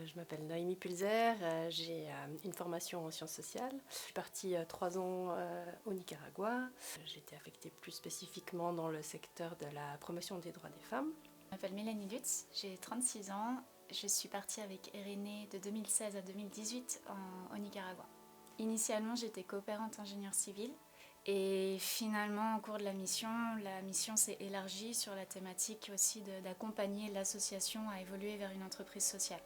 Je m'appelle Noémie Pulzer, j'ai une formation en sciences sociales. Je suis partie 3 ans au Nicaragua. J'étais affectée plus spécifiquement dans le secteur de la promotion des droits des femmes. Je m'appelle Mélanie Lutz, j'ai 36 ans. Je suis partie avec Irénée de 2016 à 2018 au Nicaragua. Initialement, j'étais coopérante ingénieure civile. Et finalement, au cours de la mission s'est élargie sur la thématique aussi d'accompagner l'association à évoluer vers une entreprise sociale.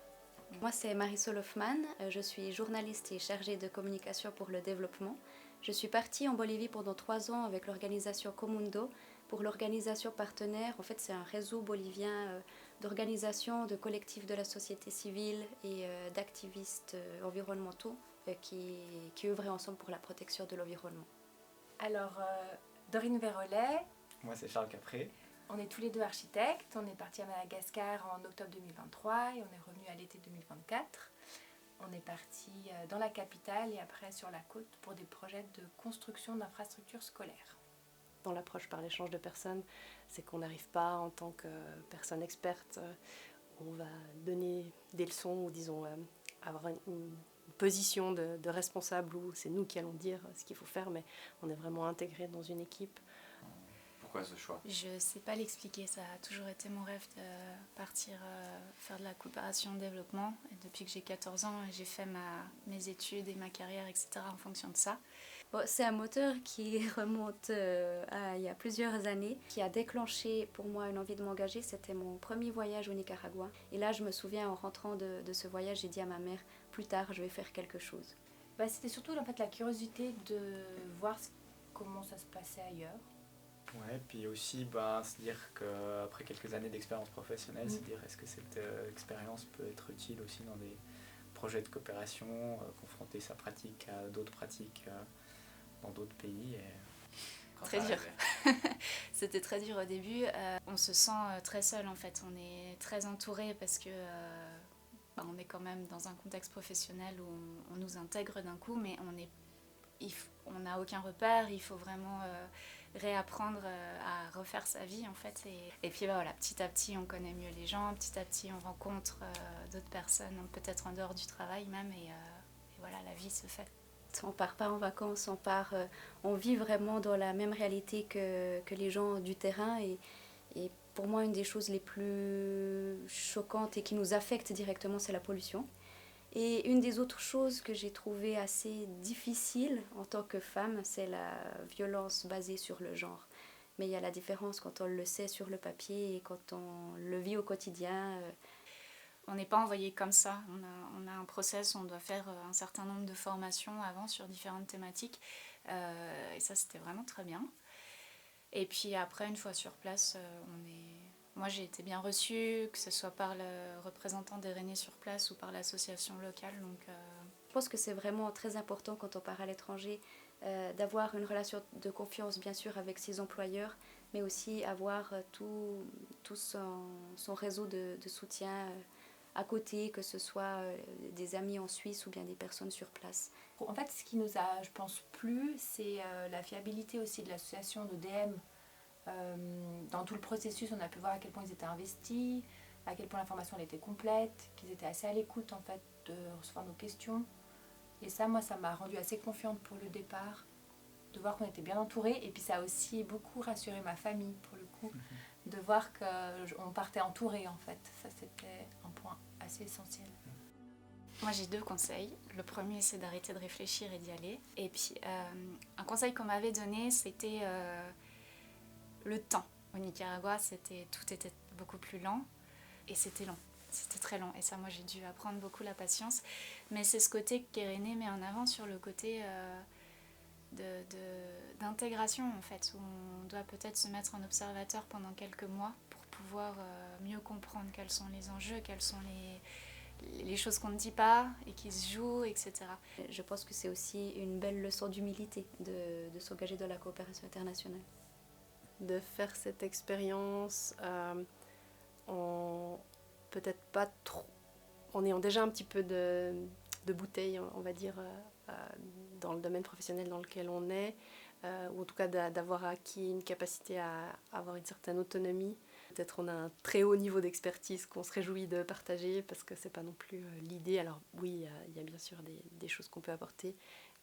Moi, c'est Marisol Hoffman, je suis journaliste et chargée de communication pour le développement. Je suis partie en Bolivie pendant 3 ans avec l'organisation Comundo. Pour l'organisation partenaire, en fait, c'est un réseau bolivien d'organisations, de collectifs de la société civile et d'activistes environnementaux qui œuvraient ensemble pour la protection de l'environnement. Alors, Dorine Vérolet. Moi, c'est Charles Capré. On est tous les deux architectes. On est partis à Madagascar en octobre 2023 et on est revenu à l'été 2024. On est parti dans la capitale et après sur la côte pour des projets de construction d'infrastructures scolaires. Dans l'approche par l'échange de personnes, c'est qu'on n'arrive pas en tant que personne experte, on va donner des leçons ou disons avoir une position de responsable où c'est nous qui allons dire ce qu'il faut faire, mais on est vraiment intégré dans une équipe. Pourquoi ce choix ? Je ne sais pas l'expliquer, ça a toujours été mon rêve de partir faire de la coopération de développement. Et depuis que j'ai 14 ans, j'ai fait mes études et ma carrière, etc. en fonction de ça. Bon, c'est un moteur qui remonte à il y a plusieurs années, qui a déclenché pour moi une envie de m'engager. C'était mon premier voyage au Nicaragua. Et là, je me souviens, en rentrant de ce voyage, j'ai dit à ma mère, plus tard, je vais faire quelque chose. C'était surtout en fait, la curiosité de voir comment ça se passait ailleurs. Ouais, puis aussi se dire qu'après quelques années d'expérience professionnelle, se dire est-ce que cette expérience peut être utile aussi dans des projets de coopération, confronter sa pratique à d'autres pratiques dans d'autres pays. Très dur. C'était très dur au début. On se sent très seul en fait. On est très entouré parce que on est quand même dans un contexte professionnel où on nous intègre d'un coup, mais on n'a aucun repère. Il faut vraiment réapprendre à refaire sa vie en fait. Et puis voilà, petit à petit on connaît mieux les gens, petit à petit on rencontre d'autres personnes, peut-être en dehors du travail même, et voilà, la vie se fait. On part pas en vacances, on vit vraiment dans la même réalité que les gens du terrain. Et pour moi, une des choses les plus choquantes et qui nous affecte directement, c'est la pollution. Et une des autres choses que j'ai trouvées assez difficiles en tant que femme, c'est la violence basée sur le genre. Mais il y a la différence quand on le sait sur le papier et quand on le vit au quotidien. On n'est pas envoyé comme ça. On a un process, on doit faire un certain nombre de formations avant sur différentes thématiques. Et ça, c'était vraiment très bien. Et puis après, une fois sur place, moi j'ai été bien reçue, que ce soit par le représentant d'Irénée sur place ou par l'association locale. Donc, Je pense que c'est vraiment très important quand on part à l'étranger d'avoir une relation de confiance bien sûr avec ses employeurs, mais aussi avoir tout son réseau de soutien à côté, que ce soit des amis en Suisse ou bien des personnes sur place. En fait, ce qui nous a, je pense, plu, c'est la fiabilité aussi de l'association d'ODM. Dans tout le processus, on a pu voir à quel point ils étaient investis, à quel point l'information elle était complète, qu'ils étaient assez à l'écoute en fait de recevoir nos questions. Et ça, moi, ça m'a rendue assez confiante pour le départ, de voir qu'on était bien entourés. Et puis ça a aussi beaucoup rassuré ma famille pour le coup, de voir qu'on partait entourés en fait. Ça, c'était un point assez essentiel. Moi j'ai 2 conseils. Le premier, c'est d'arrêter de réfléchir et d'y aller. Et puis un conseil qu'on m'avait donné, c'était le temps. Au Nicaragua, tout était beaucoup plus lent et c'était long. C'était très long. Et ça, moi j'ai dû apprendre beaucoup la patience. Mais c'est ce côté qu'Irénée met en avant sur le côté d'intégration en fait, où on doit peut-être se mettre en observateur pendant quelques mois pour pouvoir mieux comprendre quels sont les enjeux, quelles sont les choses qu'on ne dit pas et qui se jouent, etc. Je pense que c'est aussi une belle leçon d'humilité de s'engager dans la coopération internationale. De faire cette expérience en peut-être pas trop, en ayant déjà un petit peu de bouteille, on va dire, dans le domaine professionnel dans lequel on est, ou en tout cas d'avoir acquis une capacité à avoir une certaine autonomie, peut-être on a un très haut niveau d'expertise qu'on se réjouit de partager parce que c'est pas non plus l'idée. Alors oui, il y a bien sûr des choses qu'on peut apporter,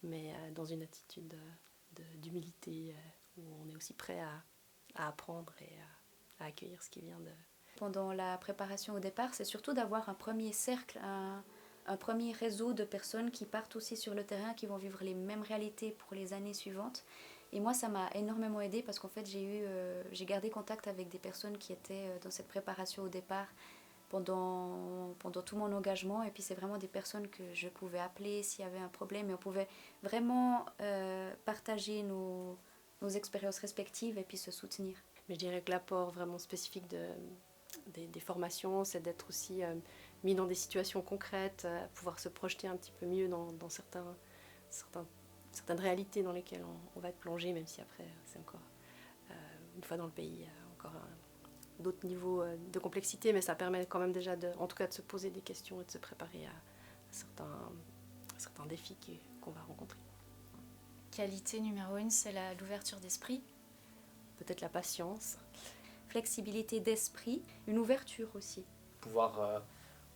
mais dans une attitude d'humilité où on est aussi prêt à apprendre et à accueillir ce qui vient de... Pendant la préparation au départ, c'est surtout d'avoir un premier cercle, un premier réseau de personnes qui partent aussi sur le terrain, qui vont vivre les mêmes réalités pour les années suivantes. Et moi, ça m'a énormément aidée parce qu'en fait, j'ai gardé contact avec des personnes qui étaient dans cette préparation au départ pendant tout mon engagement. Et puis, c'est vraiment des personnes que je pouvais appeler s'il y avait un problème. Et on pouvait vraiment partager nos expériences respectives et puis se soutenir. Mais je dirais que l'apport vraiment spécifique des formations, c'est d'être aussi mis dans des situations concrètes, pouvoir se projeter un petit peu mieux dans certaines réalités dans lesquelles on va être plongé, même si après, c'est encore, une fois dans le pays, encore d'autres niveaux de complexité, mais ça permet quand même déjà, en tout cas, de se poser des questions et de se préparer à certains défis qu'on va rencontrer. Qualité numéro 1, c'est l'ouverture d'esprit. Peut-être la patience. Flexibilité d'esprit, une ouverture aussi. Pouvoir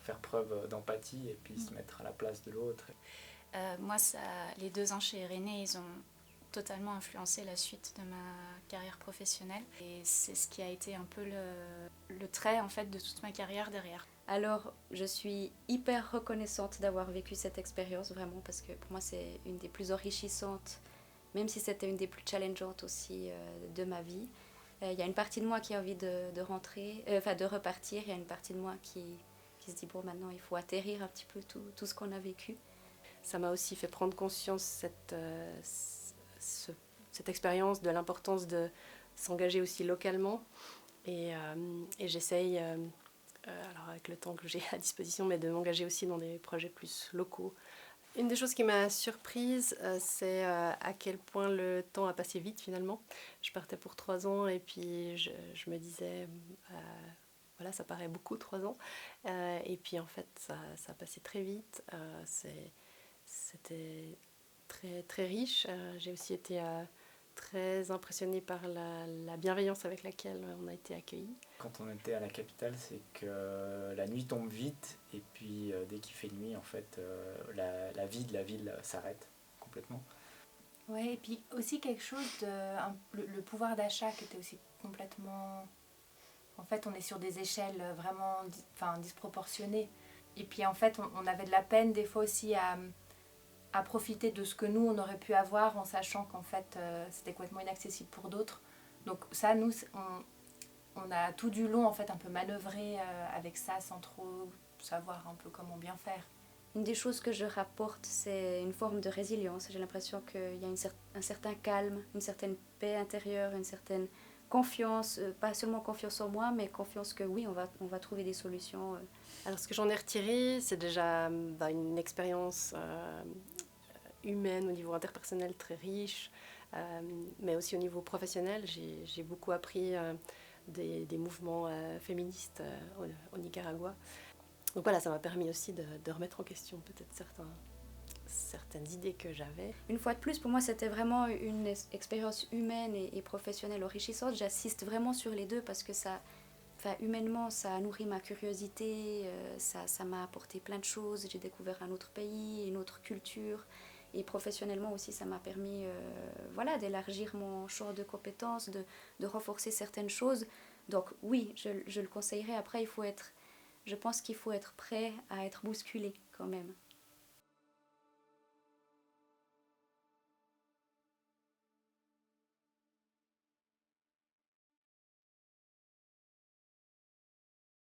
faire preuve d'empathie et puis se mettre à la place de l'autre. Moi, les 2 ans chez René, ils ont totalement influencé la suite de ma carrière professionnelle. Et c'est ce qui a été un peu le trait en fait, de toute ma carrière derrière. Alors, je suis hyper reconnaissante d'avoir vécu cette expérience, vraiment, parce que pour moi, c'est une des plus enrichissantes, même si c'était une des plus challengeantes aussi de ma vie. Il y a une partie de moi qui a envie de repartir. Il y a une partie de moi qui se dit, bon, maintenant, il faut atterrir un petit peu tout ce qu'on a vécu. Ça m'a aussi fait prendre conscience, cette expérience, de l'importance de s'engager aussi localement. Et j'essaye, alors avec le temps que j'ai à disposition, mais de m'engager aussi dans des projets plus locaux. Une des choses qui m'a surprise, c'est à quel point le temps a passé vite finalement. Je partais pour 3 ans et puis je me disais, voilà, ça paraît beaucoup 3 ans. Et puis en fait, ça a passé très vite. C'était très, très riche. J'ai aussi été très impressionnée par la bienveillance avec laquelle on a été accueillis. Quand on était à la capitale, c'est que la nuit tombe vite et puis dès qu'il fait nuit, en fait, la vie de la ville s'arrête complètement. Ouais, et puis aussi quelque chose le pouvoir d'achat qui était aussi complètement... En fait, on est sur des échelles vraiment disproportionnées. Et puis en fait, on avait de la peine des fois aussi à profiter de ce que nous, on aurait pu avoir en sachant qu'en fait, c'était complètement inaccessible pour d'autres. Donc ça, nous, on a tout du long en fait un peu manœuvré avec ça sans trop savoir un peu comment bien faire. Une des choses que je rapporte, c'est une forme de résilience. J'ai l'impression qu'il y a un certain calme, une certaine paix intérieure, une certaine confiance, pas seulement confiance en moi, mais confiance que oui, on va trouver des solutions. Alors ce que j'en ai retiré, c'est déjà une expérience humaine au niveau interpersonnel très riche, mais aussi au niveau professionnel. J'ai beaucoup appris des mouvements féministes au Nicaragua. Donc voilà, ça m'a permis aussi de remettre en question peut-être certaines idées que j'avais. Une fois de plus, pour moi, c'était vraiment une expérience humaine et professionnelle enrichissante. J'assiste vraiment sur les deux parce que humainement, ça a nourri ma curiosité, ça m'a apporté plein de choses. J'ai découvert un autre pays, une autre culture. Et professionnellement aussi, ça m'a permis d'élargir mon champ de compétences, de renforcer certaines choses. Donc oui, je le conseillerais. Après, je pense qu'il faut être prêt à être bousculé quand même.